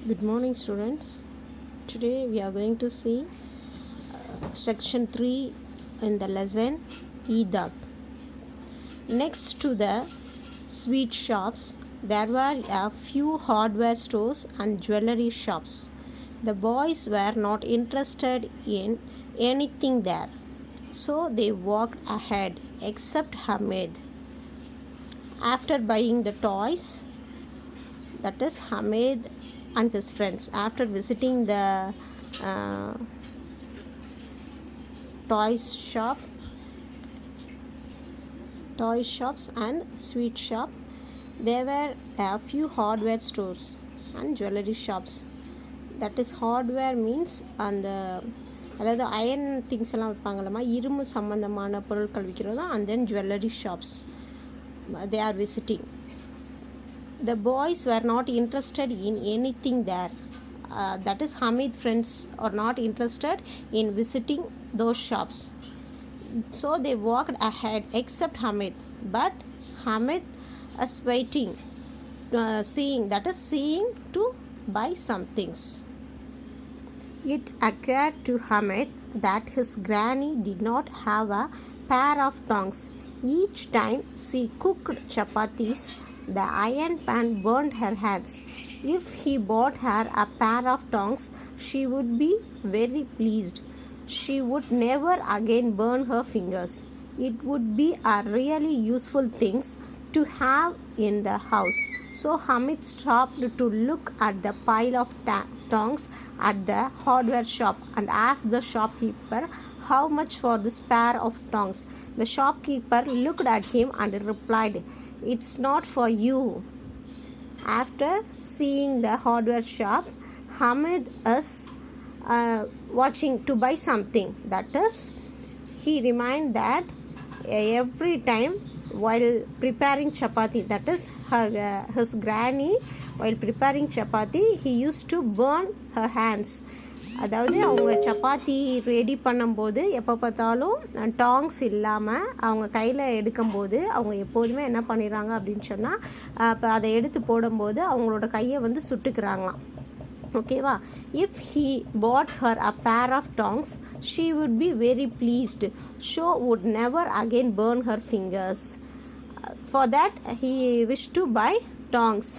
Good morning, students. Today we are going to see section 3 in the lesson Eid. Next to the sweet shops, there were a few hardware stores and jewelry shops. The boys were not interested in anything there, so they walked ahead, except Hamid. After buying the toys, that is Hamid and his friends, after visiting the toy shops and sweet shop, there were a few hardware stores and jewelry shops. That is hardware means அந்த அதாவது iron things எல்லாம் வைப்பாங்களாமா, இரும்பு சம்பந்தமான பொருட்கள் விற்கிறதா. and then jewelry shops they are visiting. The boys were not interested in anything there. That is Hamid friends are not interested in visiting those shops, so they walked ahead except Hamid. But Hamid is waiting, seeing to buy some things. It occurred to Hamid that his granny did not have a pair of tongs. Each time she cooked chapatis, the iron pan burned her hands. If he bought her a pair of tongs, she would be very pleased. She would never again burn her fingers. It would be a really useful thing to have in the house. So Hamid stopped to look at the pile of tongs at the hardware shop and asked the shopkeeper how much for this pair of tongs. The shopkeeper looked at him and replied, "It's not for you." After seeing the hardware shop, Hamid is watching to buy something. That is, he reminded that every time while preparing chapati, that is his granny, while preparing chapati, he used to burn her hands. அதாவது அவங்க chapati ready பண்ணும்போது எப்போ பார்த்தாலும் tongs இல்லாமல் அவங்க கையில் எடுக்கும்போது அவங்க எப்போதுமே என்ன பண்ணிடுறாங்க அப்படின்னு சொன்னால், இப்போ அதை எடுத்து போடும்போது அவங்களோட கையை வந்து சுட்டுக்கிறாங்களாம். ஓகேவா? If he bought her a pair of tongs, she would be very pleased. She would never again burn her fingers. For that he wished to buy tongs.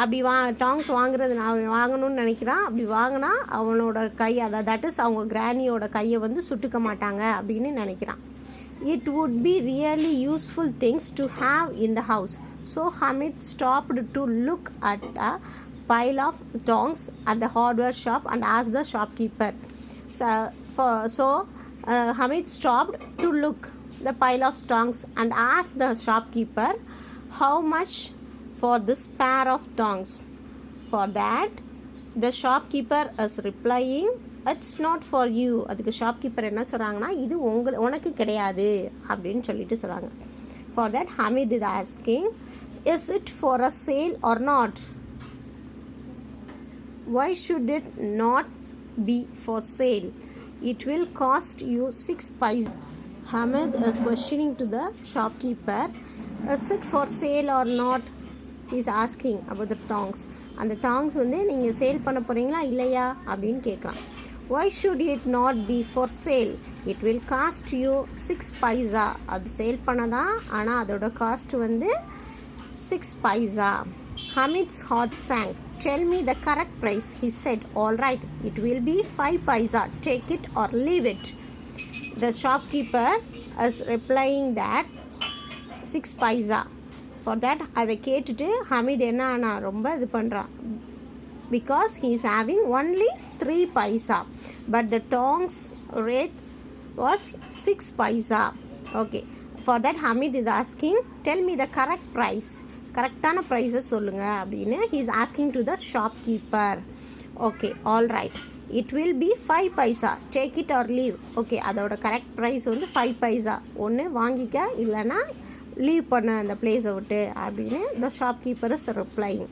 அப்படி டாங்ஸ் வாங்கணும்னு நினைக்கிறான். அப்படி வாங்கினா அவனோட கை, அதாவது தட் இஸ் அவங்க கிராணியோட கையை வந்து சுட்டுக்க மாட்டாங்க அப்படின்னு நினைக்கிறான். It would be really useful things to have in the house. So Hamid stopped to look at a pile of tongs at the hardware shop and asked the shopkeeper. Hamid stopped to look the pile of tongs and asked the shopkeeper how much for this pair of tongs. For that the shopkeeper is replying, "It's not for you." அதுக்கு shopkeeper என்ன சொல்கிறாங்கன்னா, இது உனக்கு கிடையாது அப்படின்னு சொல்லிட்டு சொல்கிறாங்க. For that Hamid is asking, "Is it for a sale or not? Why should it not be for sale? It will cost you 6 paisa." Hamid is questioning to the shopkeeper, "Is it for sale or not?" He is asking about the tongs. அந்த tongs வந்து நீங்கள் sale பண்ண போகிறீங்களா இல்லையா அப்படின்னு கேட்குறான். Why should it not be for sale? It will cost you 6 paisa. அது sale பண்ணதான், ஆனால் அதோட காஸ்ட் வந்து 6 paisa. Hamid's heart sank. "Tell me the correct price," he said. "All right, it will be 5 paisa. Take it or leave it." The shopkeeper is replying that 6 paisa. For that அதை கேட்டுட்டு ஹமீத் என்ன ரொம்ப இது பண்ணுறான். Because he is having only 3 paisa, but the tongs rate was 6 paisa. Okay, for that Hamid is asking, "Tell me the correct price." கரெக்டான ப்ரைஸை சொல்லுங்கள் அப்படின்னு he is asking to the shopkeeper. Okay, all right, it will be 5 paisa. Take it or leave. Okay, அதோட correct price வந்து 5 paisa. ஒன்று வாங்கிக்க, இல்லைன்னா leave பண்ண அந்த பிளேஸை விட்டு அப்படின்னு the shopkeeper is replying.